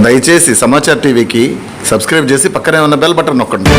దయచేసి సమాచార్ టీవీకి సబ్స్క్రైబ్ చేసి పక్కనే ఉన్న బెల్ బటన్ నొక్కండి.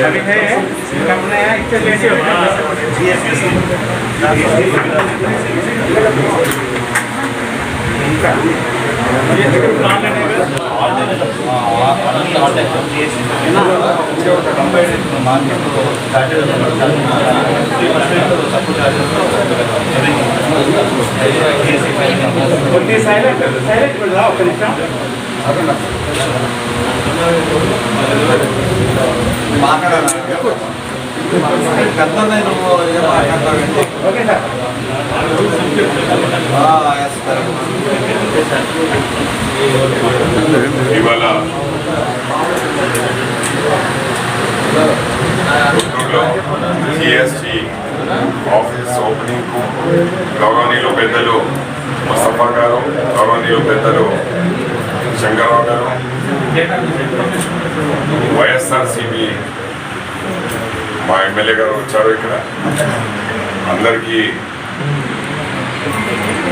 अभी है कंपनी है इससे कैसे होगा ఓకే సార్ ఇవాళ గుంటూరులో జిఎస్టి ఆఫీస్ ఓపెనింగ్ కు గౌరవనీయులు పెద్దలు ముస్తఫా గారు, గౌరవనీయులు పెద్దలు శంకర్రావు గారు, వైఎస్ఆర్సీపీ మా ఎమ్మెల్యే గారు వచ్చారు. ఇక్కడ అందరికీ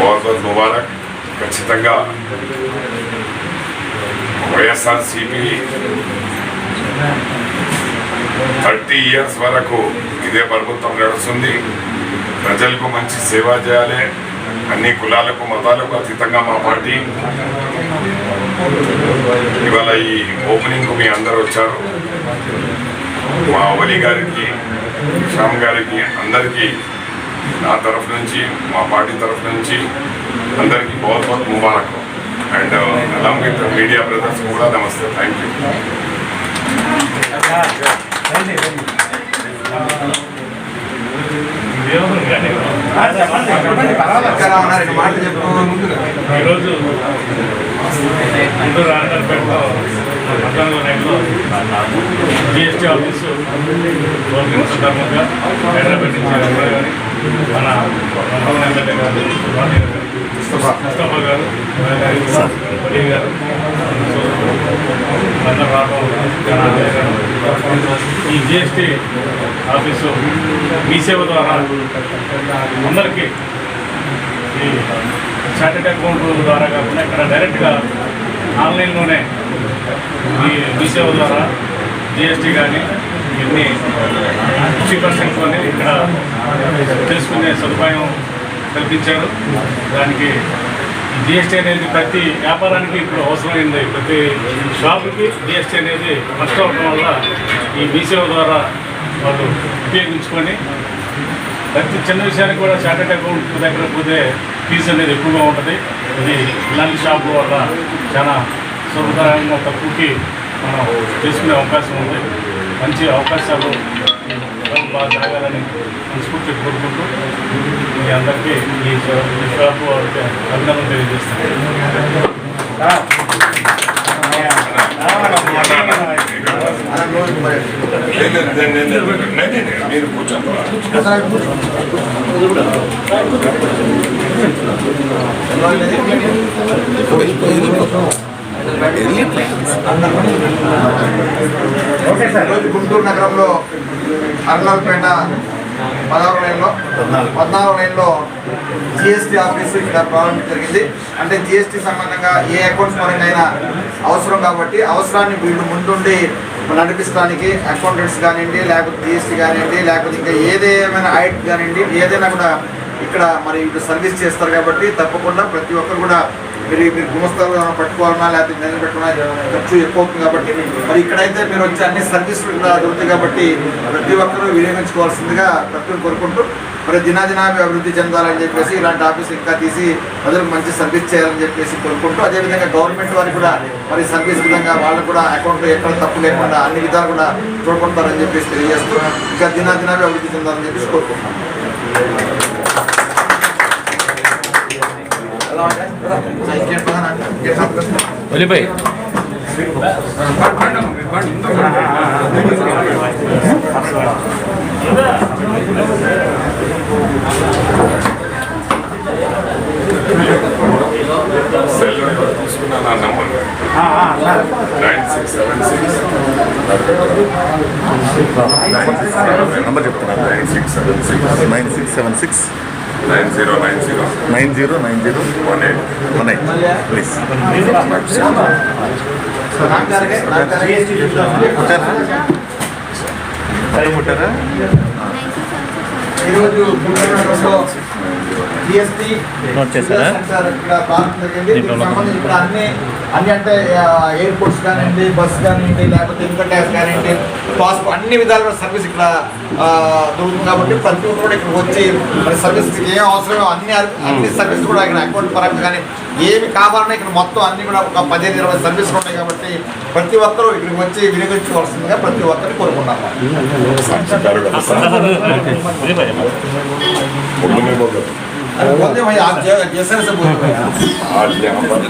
बहुत मुबारक. ఖచ్చితంగా వైఎస్ఆర్సీపీ 30 years వరకు ఇదే ప్రభుత్వం నడుస్తుంది. ప్రజలకు మంచి సేవ చేయాలి. అన్ని కులాలకు మతాలకు అతీతంగా మా పార్టీ. ఇవాళ ఈ ఓపెనింగ్కు మీ అందరూ వచ్చారు. మా వలి గారికి, శ్యామ్ గారికి, అందరికీ నా తరఫు నుంచి, మా పార్టీ తరఫు నుంచి అందరికీ बहुत मुबारक. And along with media brothers కూడా నమస్తే. Thank you. ఈరోజు గుంటూరు ఆంధ్రపేటలో పట్టణంలో జిఎస్టీ ఆఫీసు ఓపెనింగ్ సందర్భంగా హైదరాబాద్ నుంచి మన ఎమ్మెల్యే గారు ముస్తఫా గారు, వలి గారు అందరూ రావడం. ఈ జిఎస్టీ ఆఫీసు మీ సేవ ద్వారా అందరికీ ఈ చార్టెడ్ అకౌంట్ ద్వారా కాకుండా ఇక్కడ డైరెక్ట్గా ఆన్లైన్లోనే ఈ మీ సేవ ద్వారా జిఎస్టీ కానీ ఇవన్నీ 50% ఇక్కడ చేసుకునే సదుపాయం కల్పించారు. దానికి జిఎస్టీ అనేది ప్రతి వ్యాపారానికి ఇప్పుడు అవసరమైంది. ప్రతి షాపుకి జిఎస్టీ అనేది నష్టం అవడం వల్ల ఈ మీ సేవ ద్వారా వాళ్ళు ఉపయోగించుకొని ప్రతి చిన్న విషయానికి కూడా చార్టెడ్ అకౌంట్ దగ్గర పోతే ఫీజు అనేది ఎక్కువగా ఉంటుంది. ఇది ఇలాంటి షాపుల వల్ల చాలా సులభంగా తక్కువకి మనం చేసుకునే అవకాశం ఉంది. మంచి అవకాశాలు బాగా జరగాలని మనస్ఫూర్తి కోరుకుంటూ మీ అందరికీ ఈ షాపు వారికి అభినందనలు తెలియజేస్తాను. మీరు కూర్చోండి. Okay sir. ఈరోజు గుంటూరు నగరంలో అర్లాల్పేట 14 లైన్లో జిఎస్టీ ఆఫీసు ఇక్కడ ప్రారంభం జరిగింది. అంటే జిఎస్టీ సంబంధంగా ఏ అకౌంట్స్ పరంగా అవసరం కాబట్టి అవసరాన్ని వీళ్ళు ముందుండి నడిపించడానికి అకౌంటెంట్స్ కానివ్వండి, లేకపోతే జిఎస్టీ కానివ్వండి, లేకపోతే ఇంకా ఏదేమైనా ఐట్ కానివ్వండి, ఏదైనా కూడా ఇక్కడ మరి వీళ్ళు సర్వీస్ చేస్తారు. కాబట్టి తప్పకుండా ప్రతి ఒక్కరు కూడా మీరు గుమస్తాలు పట్టుకోవాలన్నా లేకపోతే నెల పెట్టుకున్నా ఖర్చు ఎక్కువ అవుతుంది. కాబట్టి మరి ఇక్కడైతే మీరు వచ్చి అన్ని సర్వీసులు దొరుకుతాయి. కాబట్టి ప్రతి ఒక్కరూ వినియోగించుకోవాల్సిందిగా ప్రతి కోరుకుంటూ మరి దినాదినాభి అభివృద్ధి చెందాలని చెప్పేసి ఇలాంటి ఆఫీసు ఇంకా తీసి ప్రజలకు మంచి సర్వీస్ చేయాలని చెప్పేసి కోరుకుంటూ, అదేవిధంగా గవర్నమెంట్ వారికి కూడా మరి సర్వీస్ విధంగా వాళ్ళకు కూడా అకౌంట్లో ఎక్కడ తప్పు లేకుండా అన్ని విధాలు కూడా చూడకుంటారని చెప్పేసి తెలియజేస్తూ ఇంకా దినాదినాభి అభివృద్ధి చెందాలని చెప్పేసి కోరుకుంటున్నాం. వలి భాయ్ సెల్ నెంబర్ తీసుకున్నా నా నంబర్ 9676 నంబర్ చెప్తున్నారు 9676 9090 18 ప్లీజ్. ఈరోజు జిఎస్టీ సెంటర్ ఇక్కడ ప్రారంభం జరిగింది. దీనికి సంబంధించి ఇక్కడ అన్ని అంటే ఎయిర్పోర్ట్స్ కానివ్వండి, బస్ కానివ్వండి, లేకపోతే ఇన్కమ్ ట్యాక్స్ కానివ్వండి, పాస్పోర్ట్ అన్ని విధాలుగా సర్వీస్ ఇక్కడ దొరుకుతుంది. కాబట్టి ప్రతి ఒక్కరు కూడా ఇక్కడ వచ్చి మరి సర్వీస్ ఏం అవసరమో అన్ని సర్వీస్ కూడా ఇక్కడ అకౌంట్ పరంగా కానీ ఏమి కావాలన్నా ఇక్కడ మొత్తం అన్ని కూడా ఒక 15-20 సర్వీసులు ఉన్నాయి. కాబట్టి ప్రతి ఒక్కరూ ఇక్కడికి వచ్చి వినియోగించవలసిందిగా ప్రతి ఒక్కరిని కోరుకున్నాము. आज यहाँ पर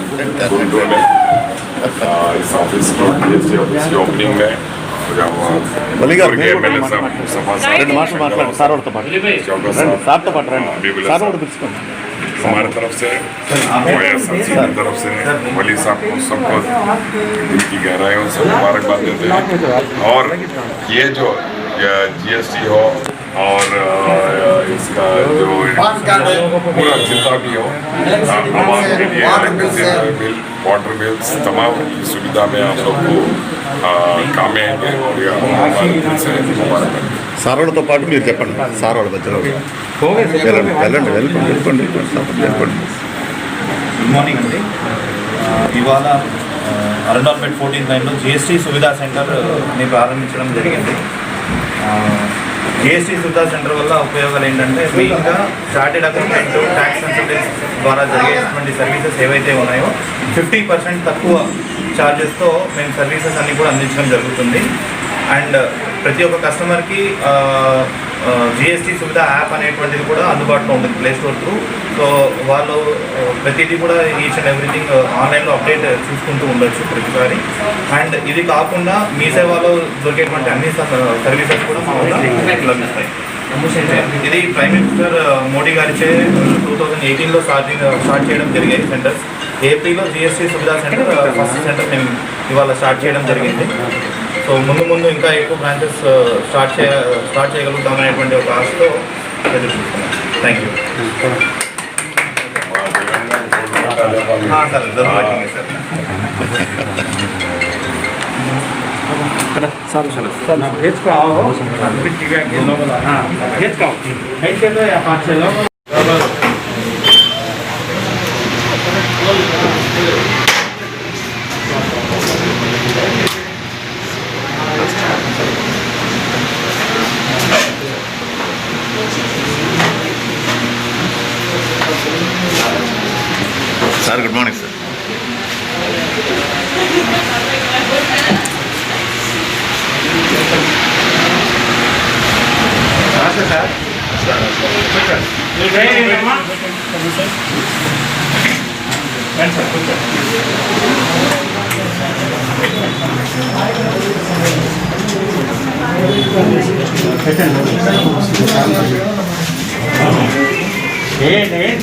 गुंटूर में इस ऑफिस की GST ऑफिस की ओपनिंग है। हमारे तरफ से तरफ से वली साहब को सबको दिल की गहराइयों से मुबारकबाद देते हैं। और ये जो GST हो और इसका जो पूरा जितना भी हो आवाम के लिए बिल, वाटर बिल्स तमाम सुविधा में आप लोग को काम में आएंगे। और हमारे से मुबारक। సార్ వాళ్ళతో పాటు మీరు చెప్పండి. సార్ వాళ్ళ మధ్యలో వెళ్ళండి. గుడ్ మార్నింగ్ అండి. ఇవాళ అరండాల్పేట్ 14 లైన్లో GST సువిధా సెంటర్ని ప్రారంభించడం జరిగింది. GST సువిధా సెంటర్ వల్ల ఉపయోగాలు ఏంటంటే మెయిన్గా చార్టెడ్ అకౌంటెంట్, ట్యాక్స్ కన్సల్టెంట్స్ ద్వారా జరిగేటువంటి సర్వీసెస్ ఏవైతే ఉన్నాయో 50% తక్కువ ఛార్జెస్తో మేము సర్వీసెస్ అన్నీ కూడా అందించడం జరుగుతుంది. అండ్ ప్రతి ఒక్క కస్టమర్కి GST సువిధా యాప్ అనేటువంటిది కూడా అందుబాటులో ఉంటుంది ప్లే స్టోర్ త్రూ. సో వాళ్ళు ప్రతిదీ కూడా ఈచ్ అండ్ ఎవ్రీథింగ్ ఆన్లైన్లో అప్డేట్ చూసుకుంటూ ఉండొచ్చు ప్రతిసారి. అండ్ ఇది కాకుండా మీ సేవలో దొరికేటువంటి అన్ని సర్వీసెస్ కూడా మా వల్ల లభిస్తాయి. ఇది ప్రైమ్ మినిస్టర్ మోడీ గారిచే 2018లో స్టార్ట్ చేయడం జరిగాయి సెంటర్స్. ఏపీలో GST Suvidha centre first centre మేము ఇవాళ స్టార్ట్ చేయడం జరిగింది. సో ముందు ఇంకా ఎక్కువ బ్రాంచెస్ స్టార్ట్ చేయగలుగుతాం అనేటువంటి ఒక ఆశతో ఎదురు చూస్తున్నాం. Thank you sir. हेचकाओ हेचलो या पाचलो sir. Good morning sir.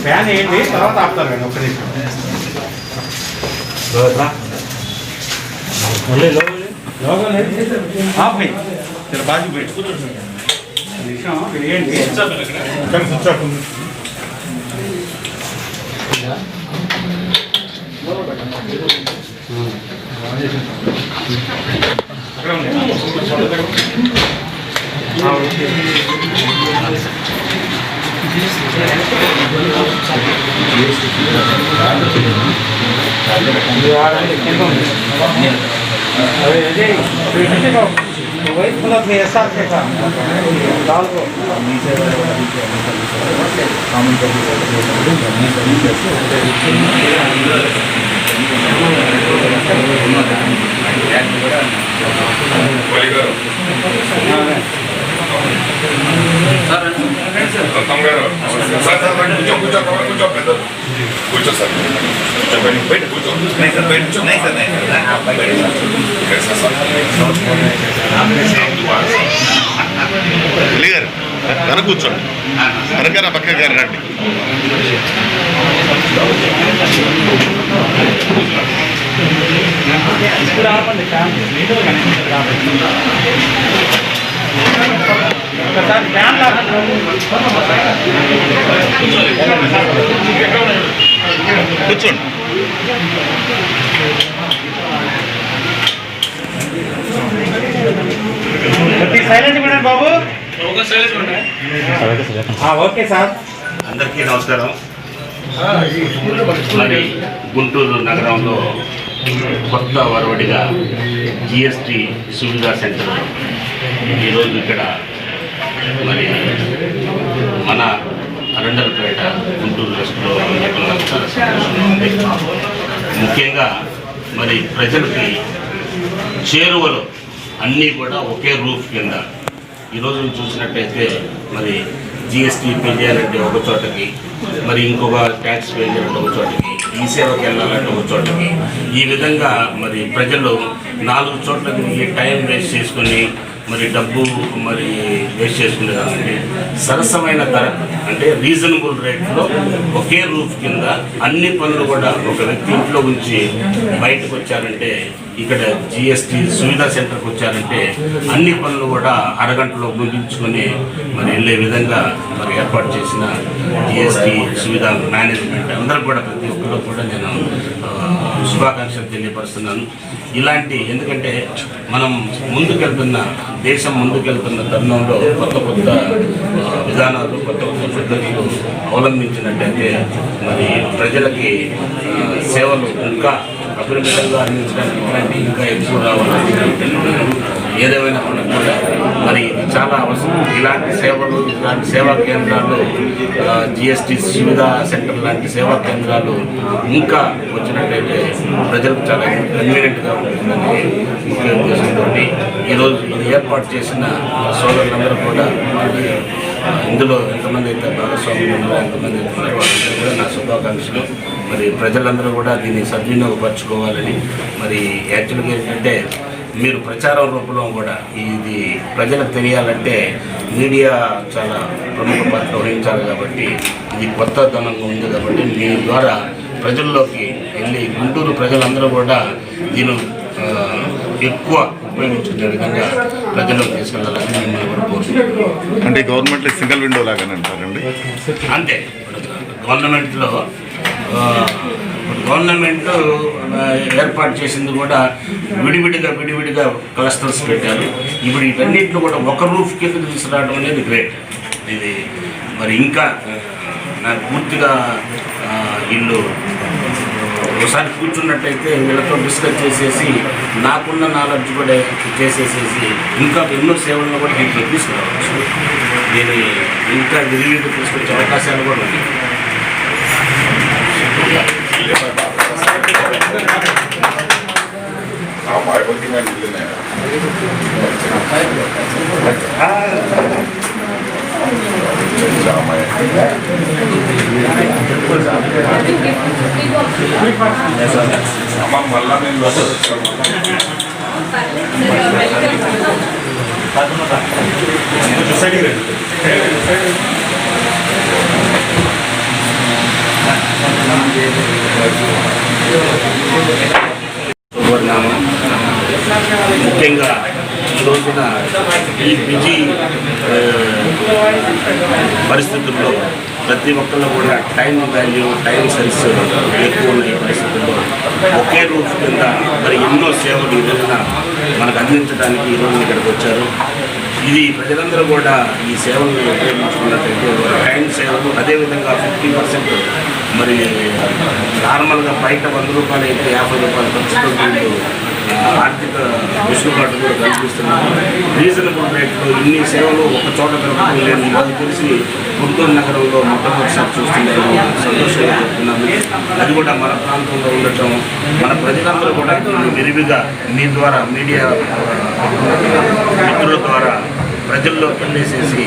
Fan ఏంటి తర్వాత ఆపుతారు కానీ ఒక నిమిషం లోగో లేదు ఆపై బాజు పెట్టి నిమిషం ఏంటి కూర్చోకుండా वही फूल ऐसा दाल को గారు వెనక కూర్చోండి. వెనక పక్క గారు రండి. ఇప్పుడు ఆపండి ఒకసారి ఫ్యాన్ కూర్చోండి. సైలెంట్ మేడం బాబు. Okay sir. అందరికీ నమస్కారం. మరి గుంటూరు నగరంలో కొత్త వరవడిగా జిఎస్టి సువిధా సెంటర్ ఈరోజు ఇక్కడ మరి మన అరండలపేట గుంటూరు వెస్ట్లో నాకు చాలా సంతోషంగా ఉంది. ముఖ్యంగా మరి ప్రజలకి చేరువలో అన్నీ కూడా ఒకే రూఫ్ కింద ఈరోజు చూసినట్టయితే మరి జిఎస్టీ పే చేయాలంటే ఒక చోటకి, మరి ఇంకొక ట్యాక్స్ పే చేయాలంటే ఒక చోటకి, ఈ సేవకి వెళ్ళాలంటే ఒక చోటకి, ఈ విధంగా మరి ప్రజలు 4 చోట్లకి టైం వేస్ట్ చేసుకొని మరి డబ్బు మరి వేస్ట్ చేసుకునేదానికి సరసమైన ధర అంటే రీజనబుల్ రేట్లో ఒకే రూఫ్ కింద అన్ని పనులు కూడా ఒక వ్యక్తి ఇంట్లో ఉంచి బయటకు వచ్చారంటే, ఇక్కడ జిఎస్టీ సువిధా సెంటర్కి వచ్చారంటే అన్ని పనులు కూడా అరగంటలో ముగించుకొని మరి వెళ్ళే విధంగా మరి ఏర్పాటు చేసిన జిఎస్టీ సువిధా మేనేజ్మెంట్ అందరూ కూడా ప్రతి ఒక్కరు కూడా నేను శుభాకాంక్షలు తెలియపరుస్తున్నాను. ఇలాంటి ఎందుకంటే మనం ముందుకెళ్తున్న దేశం ముందుకెళ్తున్న తరుణంలో కొత్త కొత్త విధానాలు కొత్త కొత్త పద్ధతులు అవలంబించినట్టయితే మరి ప్రజలకి సేవలు ఇంకా అపరిమితంగా అందించడానికి ఇలాంటి ఇంకా ఎక్కువ రావాలని ఏదేమైనా కూడా మరి ఇది చాలా అవసరం. ఇలాంటి సేవలు ఇలాంటి సేవా కేంద్రాలు జిఎస్టీ సువిధా సెంటర్ లాంటి సేవా కేంద్రాలు ఇంకా వచ్చినట్టయితే ప్రజలకు చాలా కన్వీనియంట్గా ఉంటుందని ముఖ్య ఉద్దేశంతో ఈరోజు ఇది ఏర్పాటు చేసిన సోదరులందరూ కూడా ఇందులో ఎంతమంది అయితే భాగస్వాములు ఉన్నారో ఎంతమంది అయితే ఉన్నారో వాళ్ళందరూ కూడా నా శుభాకాంక్షలు. మరి ప్రజలందరూ కూడా దీన్ని సద్వినియోగపరచుకోవాలని మరి యాక్చువల్గా ఏంటంటే మీరు ప్రచారం రూపంలో కూడా ఇది ప్రజలకు తెలియాలంటే మీడియా చాలా ప్రముఖ పాత్ర వహించాలి కాబట్టి ఇది కొత్తదనంగా ఉంది కాబట్టి మీ ద్వారా ప్రజల్లోకి వెళ్ళి గుంటూరు ప్రజలందరూ కూడా దీన్ని ఎక్కువ ఉపయోగించుకునే విధంగా ప్రజల్లోకి తీసుకెళ్ళాలని మిమ్మల్ని కూడా కోరుతున్నాను. అంటే గవర్నమెంట్లో సింగిల్ విండో లాగానే అంటారండి? అంతే. గవర్నమెంట్లో గవర్నమెంట్ ఏర్పాటు చేసింది కూడా విడివిడిగా క్లస్టర్స్ పెట్టారు. ఇప్పుడు వీటన్నిటిలో కూడా ఒక రూఫ్ కింద తీసుకురావడం అనేది గ్రేట్. ఇది మరి ఇంకా నాకు పూర్తిగా వీళ్ళు ఒకసారి కూర్చున్నట్టయితే వీళ్ళతో డిస్కస్ చేసేసి నాకున్న నాలెడ్జ్ కూడా చేసేసేసి ఇంకా ఎన్నో సేవలను కూడా దీంట్లో తీసుకురావచ్చు. దీన్ని ఇంకా విరివిగా తీసుకొచ్చే అవకాశాలు కూడా ఉన్నాయి. ముఖ్యంగా ఈ రోజున ఈ బిజీ పరిస్థితుల్లో ప్రతి ఒక్కళ్ళు కూడా టైం వాల్యూ టైం సెన్స్ ఎక్కువ ఉన్న ఈ పరిస్థితుల్లో ఒకే రూఫ్ కింద మరి ఎన్నో సేవలు ఈ రోజున మనకు అందించడానికి ఈరోజు ఇక్కడికి వచ్చారు. ఇది ప్రజలందరూ కూడా ఈ సేవలను ఉపయోగించుకున్నట్టయితే టైం సేవలు అదేవిధంగా 50% మరి నార్మల్గా బయట 100 రూపాయలు అయితే 50 రూపాయలు ఖర్చుతో వీళ్ళు ఆర్థిక వెసులుబాటు కూడా కల్పిస్తున్నారు. రీజనబుల్ రేట్లో ఇన్ని సేవలు ఒక చోట దొరకడం లేదు. నాకు తెలిసి గుంటూరు నగరంలో మొట్టమొదటిసారి చూస్తున్నాను, సంతోషంగా చెప్తున్నాను. అది కూడా మన ప్రాంతంలో ఉండటం మన ప్రజలందరూ కూడా విరివిగా మీ ద్వారా మీడియా మిత్రుల ద్వారా ప్రజల్లోకి వెళ్ళేసేసి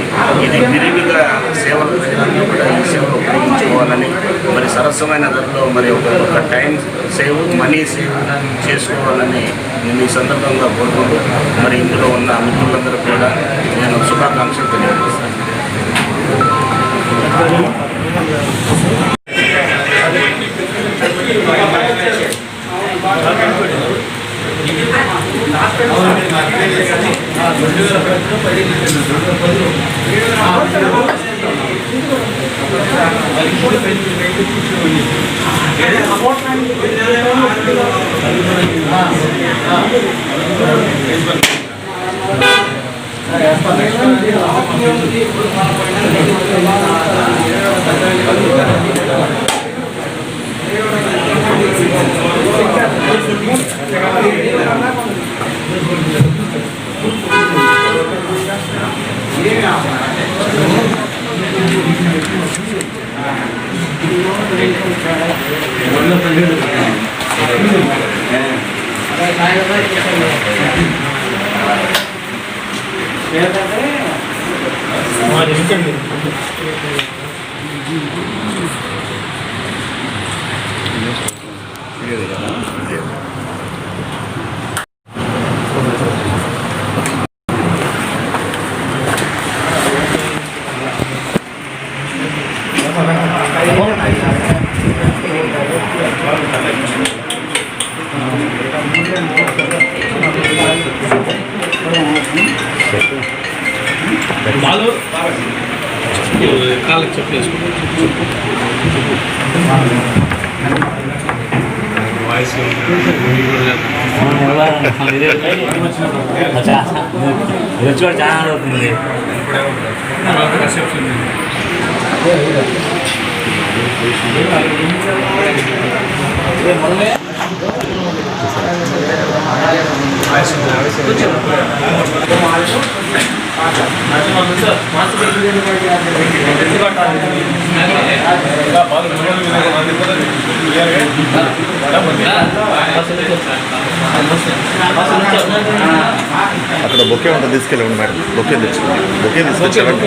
ఇది విరివిగా సేవలు ప్రజలందరూ కూడా ఈ సేవలు ఉపయోగించుకోవాలని మరి సరసమైన ధరలో మరి ఒక టైం సేవ్ మనీ సేవ్ చేసుకోవాలని నేను ఈ సందర్భంగా కోరుకుంటూ మరి ఇందులో ఉన్న మిత్రులందరూ కూడా నేను శుభాకాంక్షలు తెలియజేస్తాను. ఇది కాళ్ళకి చెప్పేసుకుంటాం వాయిస్ చాలా అవుతుంది. రిసెప్షన్ అక్కడ బొకే ఉంటుంది, తీసుకెళ్ళండి మేడం. బొకే తెచ్చుకోండి, బొకే తీసుకొచ్చారండి.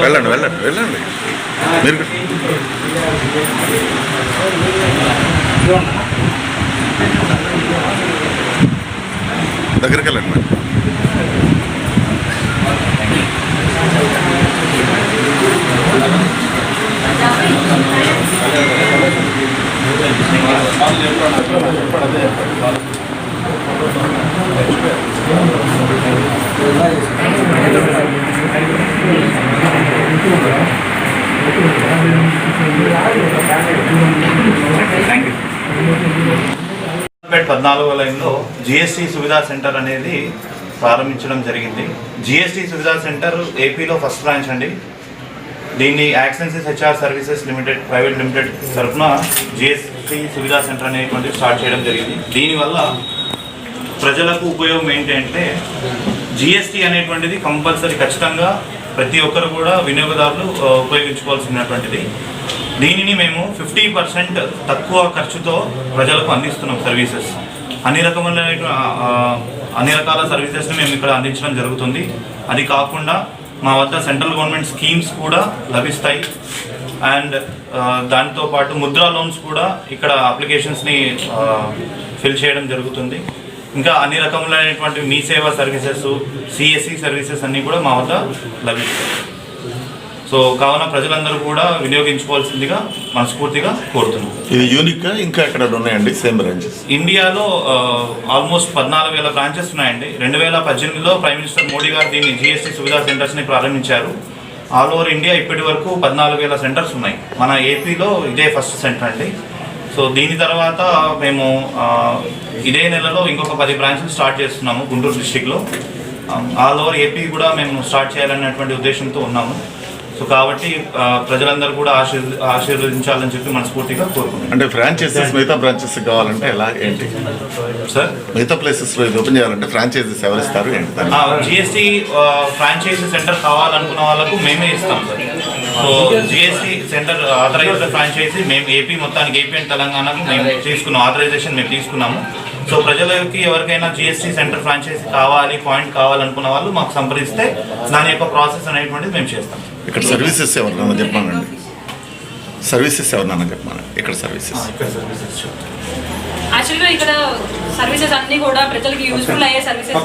వెళ్ళండి వెళ్ళండి వెళ్ళండి మీరు దగ్గరికి వెళ్ళండి మేడం. పేట్ 14వ లైన్లో జిఎస్టీ సువిధా సెంటర్ అనేది ప్రారంభించడం జరిగింది. జిఎస్టీ సువిధా సెంటర్ ఏపీలో ఫస్ట్ బ్రాంచ్ అండి. దీన్ని యాక్సెన్సిస్ HR services limited private limited తరఫున జిఎస్టీ సువిధా సెంటర్ అనేటువంటిది స్టార్ట్ చేయడం జరిగింది. దీనివల్ల ప్రజలకు ఉపయోగం ఏంటంటే జిఎస్టీ అనేటువంటిది కంపల్సరీ ఖచ్చితంగా ప్రతి ఒక్కరు కూడా వినియోగదారులు ఉపయోగించుకోవాల్సినటువంటిది. దీనిని మేము 50% తక్కువ ఖర్చుతో ప్రజలకు అందిస్తున్నాం సర్వీసెస్. అన్ని రకాల సర్వీసెస్ని మేము ఇక్కడ అందించడం జరుగుతుంది. అది కాకుండా మా వద్ద సెంట్రల్ గవర్నమెంట్ స్కీమ్స్ కూడా లభిస్తాయి. అండ్ దాంతోపాటు ముద్రా లోన్స్ కూడా ఇక్కడ అప్లికేషన్స్ని ఫిల్ చేయడం జరుగుతుంది. ఇంకా అన్ని రకములైనటువంటి మీ సేవా సర్వీసెస్, సిఎస్సి సర్వీసెస్ అన్నీ కూడా మా వద్ద లభిస్తాయి. సో కావున ప్రజలందరూ కూడా వినియోగించుకోవాల్సిందిగా మనస్ఫూర్తిగా కోరుతున్నాం. ఇది యూనిక్గా ఇంకా ఎక్కడ ఉన్నాయండి సేమ్ బ్రాంచెస్? ఇండియాలో ఆల్మోస్ట్ 14,000 బ్రాంచెస్ ఉన్నాయండి. 2018లో ప్రైమ్ మినిస్టర్ మోడీ గారు దీన్ని జిఎస్టీ సువిధా సెంటర్స్ని ప్రారంభించారు. ఆల్ ఓవర్ ఇండియా ఇప్పటి వరకు 14,000 సెంటర్స్ ఉన్నాయి. మన ఏపీలో ఇదే ఫస్ట్ సెంటర్ అండి. సో దీని తర్వాత మేము ఇదే నెలలో ఇంకొక 10 బ్రాంచ్లు స్టార్ట్ చేస్తున్నాము గుంటూరు డిస్టిక్లో. ఆల్ ఓవర్ ఏపీ కూడా మేము స్టార్ట్ చేయాలనేటువంటి ఉద్దేశంతో ఉన్నాము. సో కాబట్టి ప్రజలందరూ కూడా ఆశీర్వదించాలని చెప్పి మనస్ఫూర్తిగా కోరుకుంటున్నాం. అంటే ఫ్రాంచైజీస్ మిగతా బ్రాంచెస్ కావాలంటే ఎలా ఏంటి సార్? మిగతా ప్లేసెస్లో ఇది ఓపెన్ చేయాలంటే ఫ్రాంచైజీస్ ఎవరిస్తారు ఏంటి? జిఎస్టీ ఫ్రాంచైజీ సెంటర్ కావాలనుకున్న వాళ్ళకు మేమే ఇస్తాం sir. So GST centre authorized franchisee మేము ఏపీ మొత్తానికి, ఏపీ అండ్ తెలంగాణకు మేము తీసుకున్నాం, ఆథరైజేషన్ మేము తీసుకున్నాము. సో ప్రజలకి ఎవరికైనా జిఎస్టీ సెంటర్ ఫ్రాంచైజీ కావాలి, పాయింట్ కావాలనుకున్న వాళ్ళు మాకు సంప్రదిస్తే దాని యొక్క ప్రాసెస్ అనేటువంటిది మేము చేస్తాం. ఇక్కడ సర్వీసెస్ ఎవరినన్నా చెప్పానండి, సర్వీసెస్ ఎవరినన్నా చెప్పాను. ఇక్కడ సర్వీసెస్ యాక్చువల్గా ఇక్కడ సర్వీసెస్ అన్నీ కూడా ప్రజలకి యూజ్ఫుల్ అయ్యే సర్వీసెస్.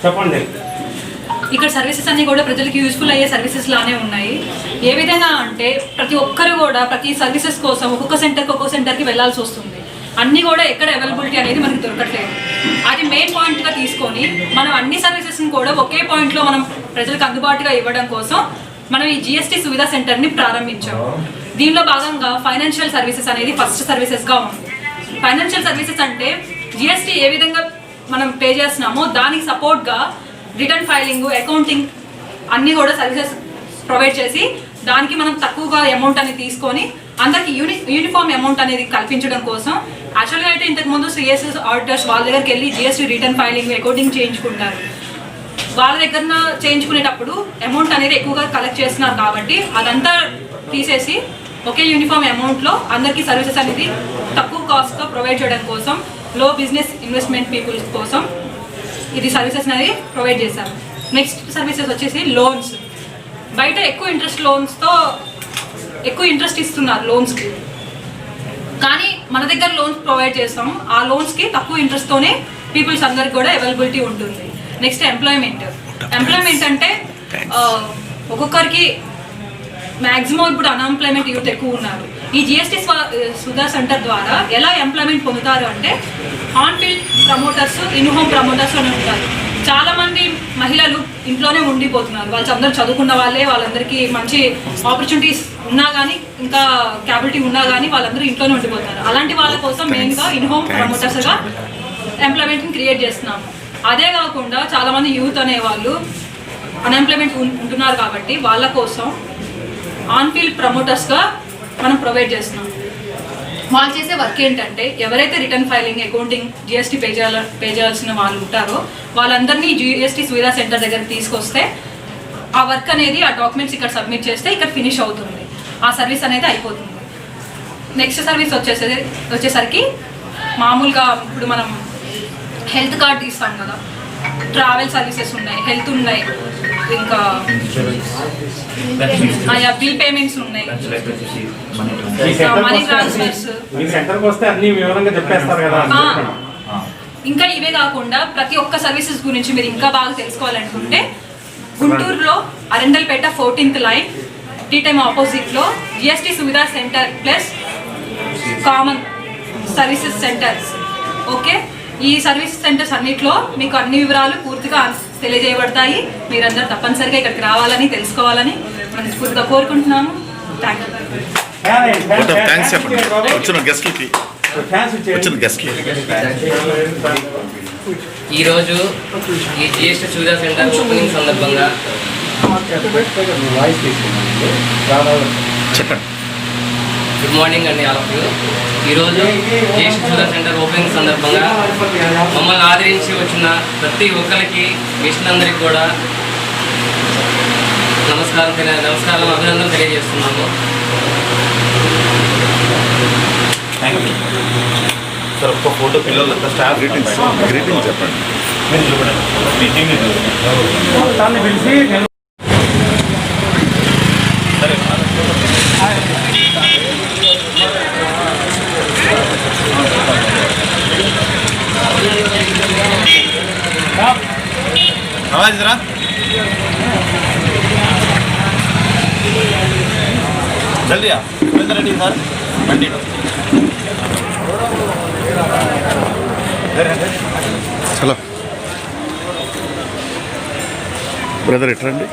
చెప్పండి. ఇక్కడ సర్వీసెస్ అన్నీ కూడా ప్రజలకు యూస్ఫుల్ అయ్యే సర్వీసెస్ లానే ఉన్నాయి. ఏ విధంగా అంటే ప్రతి ఒక్కరు కూడా ప్రతి సర్వీసెస్ కోసం ఒక్కొక్క సెంటర్కి వెళ్ళాల్సి వస్తుంది. అన్నీ కూడా ఎక్కడ అవైలబిలిటీ అనేది మనకి దొరకట్లేదు. అది మెయిన్ పాయింట్గా తీసుకొని మనం అన్ని సర్వీసెస్ని కూడా ఒకే పాయింట్లో మనం ప్రజలకు అందుబాటుగా ఇవ్వడం కోసం మనం ఈ జిఎస్టీ సువిధా సెంటర్ని ప్రారంభించాము. దీనిలో భాగంగా ఫైనాన్షియల్ సర్వీసెస్ అనేది ఫస్ట్ సర్వీసెస్గా ఉంది. ఫైనాన్షియల్ సర్వీసెస్ అంటే జిఎస్టీ ఏ విధంగా మనం పే చేస్తున్నామో దానికి సపోర్ట్గా రిటర్న్ ఫైలింగ్, అకౌంటింగ్ అన్నీ కూడా సర్వీసెస్ ప్రొవైడ్ చేసి దానికి మనం తక్కువగా అమౌంట్ అనేది తీసుకొని అందరికి యూనిఫామ్ అమౌంట్ అనేది కల్పించడం కోసం. యాక్చువల్గా అయితే ఇంతకుముందు సిఎస్ఎస్ ఆడిటర్స్ వాళ్ళ దగ్గరికి వెళ్ళి జిఎస్టీ రిటర్న్ ఫైలింగ్, అకౌంటింగ్ చేయించుకుంటారు. వాళ్ళ దగ్గర చేయించుకునేటప్పుడు అమౌంట్ అనేది ఎక్కువగా కలెక్ట్ చేస్తున్నారు కాబట్టి అదంతా తీసేసి ఒకే యూనిఫామ్ అమౌంట్లో అందరికీ సర్వీసెస్ అనేది తక్కువ కాస్ట్గా ప్రొవైడ్ చేయడం కోసం, లో బిజినెస్ ఇన్వెస్ట్మెంట్ పీపుల్స్ కోసం ఇది సర్వీసెస్ అనేది ప్రొవైడ్ చేశారు. నెక్స్ట్ సర్వీసెస్ వచ్చేసి లోన్స్. బయట ఎక్కువ ఇంట్రెస్ట్ ఇస్తున్నారు లోన్స్కి, కానీ మన దగ్గర లోన్స్ ప్రొవైడ్ చేస్తాం. ఆ లోన్స్కి తక్కువ ఇంట్రెస్ట్తోనే పీపుల్స్ అందరికి కూడా అవైలబిలిటీ ఉంటుంది. నెక్స్ట్ ఎంప్లాయ్మెంట్ అంటే ఒక్కొక్కరికి మ్యాక్సిమం ఇప్పుడు అన్ఎంప్లాయ్మెంట్ యూత్ ఎక్కువ ఉన్నారు. ఈ జిఎస్టీ సుధా సెంటర్ ద్వారా ఎలా ఎంప్లాయ్మెంట్ పొందుతారు అంటే on field promoters, in home promoters అని ఉంటారు. చాలామంది మహిళలు ఇంట్లోనే ఉండిపోతున్నారు. వాళ్ళు అందరూ చదువుకున్న వాళ్ళే, వాళ్ళందరికీ మంచి ఆపర్చునిటీస్ ఉన్నా కానీ, ఇంకా క్యాపబిలిటీ ఉన్నా కానీ వాళ్ళందరూ ఇంట్లోనే ఉండిపోతున్నారు. అలాంటి వాళ్ళ కోసం మెయిన్గా ఇన్ హోమ్ ప్రమోటర్స్గా ఎంప్లాయ్మెంట్ని క్రియేట్ చేస్తున్నాము. అదే కాకుండా చాలామంది యూత్ అనేవాళ్ళు అన్ఎంప్లాయ్మెంట్ ఉంటున్నారు కాబట్టి వాళ్ళ కోసం ఆన్ ఫీల్డ్ ప్రమోటర్స్గా మనం ప్రొవైడ్ చేస్తున్నాం. వాళ్ళు చేసే వర్క్ ఏంటంటే ఎవరైతే return filing, accounting, GST pay చేయాల్సిన వాళ్ళు ఉంటారో వాళ్ళందరినీ జిఎస్టీ సువిధా సెంటర్ దగ్గరికి తీసుకొస్తే ఆ వర్క్ అనేది, ఆ డాక్యుమెంట్స్ ఇక్కడ సబ్మిట్ చేస్తే ఇక్కడ ఫినిష్ అవుతుంది, ఆ సర్వీస్ అనేది అయిపోతుంది. నెక్స్ట్ సర్వీస్ వచ్చేసరికి మామూలుగా ఇప్పుడు మనం హెల్త్ కార్డ్ ఇస్తాం కదా, ట్రావెల్ సర్వీసెస్ ఉన్నాయి, హెల్త్ ఉన్నాయి, ఇంకా బిల్ పేమెంట్స్ ఉన్నాయి, మనీ ట్రాన్స్ఫర్స్. ఇంకా ఇవే కాకుండా ప్రతి ఒక్క సర్వీసెస్ గురించి మీరు ఇంకా బాగా తెలుసుకోవాలనుకుంటే గుంటూరులో Arundelpet 14th line tea time ఆపోజిట్లో GST Suvidha centre plus common services centres. Okay, ఈ సర్వీస్ సెంటర్స్ అన్నిట్లో మీకు అన్ని వివరాలు పూర్తిగా తెలియజేయబడతాయి. మీరందరూ తప్పనిసరిగా ఇక్కడికి రావాలని, తెలుసుకోవాలని మనస్ఫూర్తిగా కోరుకుంటున్నాము. థ్యాంక్ చెప్పండి వచ్చిన గెస్ట్లకి. ఈరోజు ఈ జిఎస్టీ సువిధా సెంటర్ ఓపెనింగ్ సందర్భంగా చెప్పండి. గుడ్ మార్నింగ్ అండి ఆల్ ఆఫ్ యూ. ఈరోజు జిఎస్టీ సువిధా సెంటర్ ఓపెనింగ్ సందర్భంగా మమ్మల్ని ఆదరించి వచ్చిన ప్రతి ఒక్కరికి, గెస్టులందరికీ కూడా నమస్కారం, అభినందనలు తెలియజేస్తున్నాము. సార్ ఒక్క ఫోటో పిల్లలు స్టాఫ్ గ్రీటింగ్స్ చెప్పండి. మొత్తాన్ని పిలిచి आवाज जरा जल्दी आ रेडी सर बंडी చలో బ్రదర్ ఎట్రండి,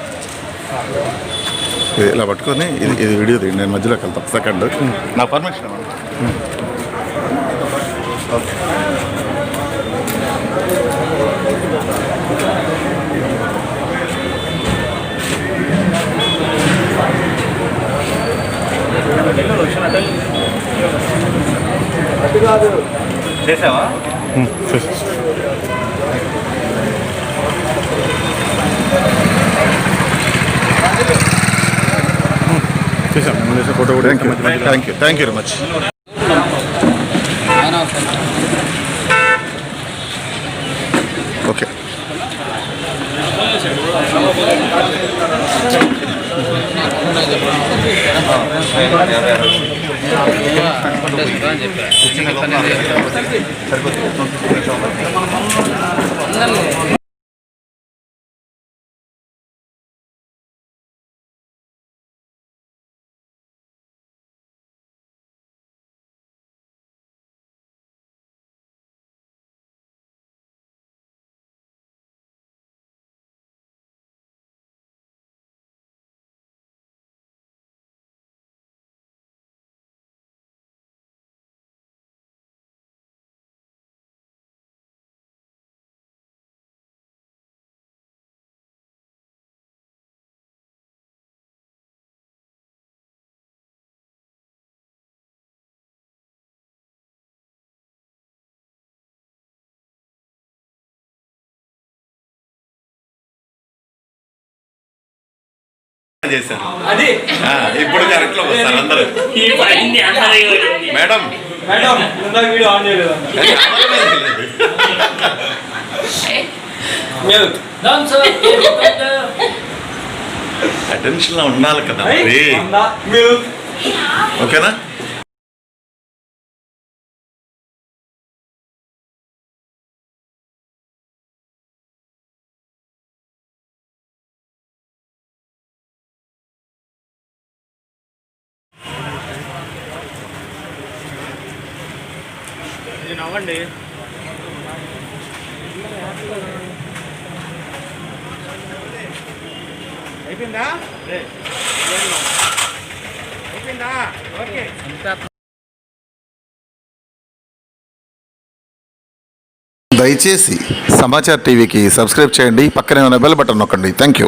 ఇలా పట్టుకొని ఇది వీడియో తీయండి. నేను మధ్యలోకి వెళ్తాను సెకండ్, నా పర్మిషన్ ఓకే. చేసావా? చేసాం ఫోటో కూడా. Thank you very much. Okay చెప్పారు. చేశారు. అది ఇప్పుడు కరెక్ట్ లో వస్తారు అందరూ. ఈ పడింది అందరూ మేడం మేడం ఇందాక వీడియో ఆన్ చేయలేదు అటెన్షన్ లో ఉండాలి కదా మరి. ఓకేనా? ఇది నవ్వండి. అయిపోయిందా? అయిపోయిందా? ఓకే. దయచేసి సమాచార్ టీవీకి సబ్స్క్రైబ్ చేయండి. పక్కనే ఉన్న బెల్ బటన్ నొక్కండి. Thank you.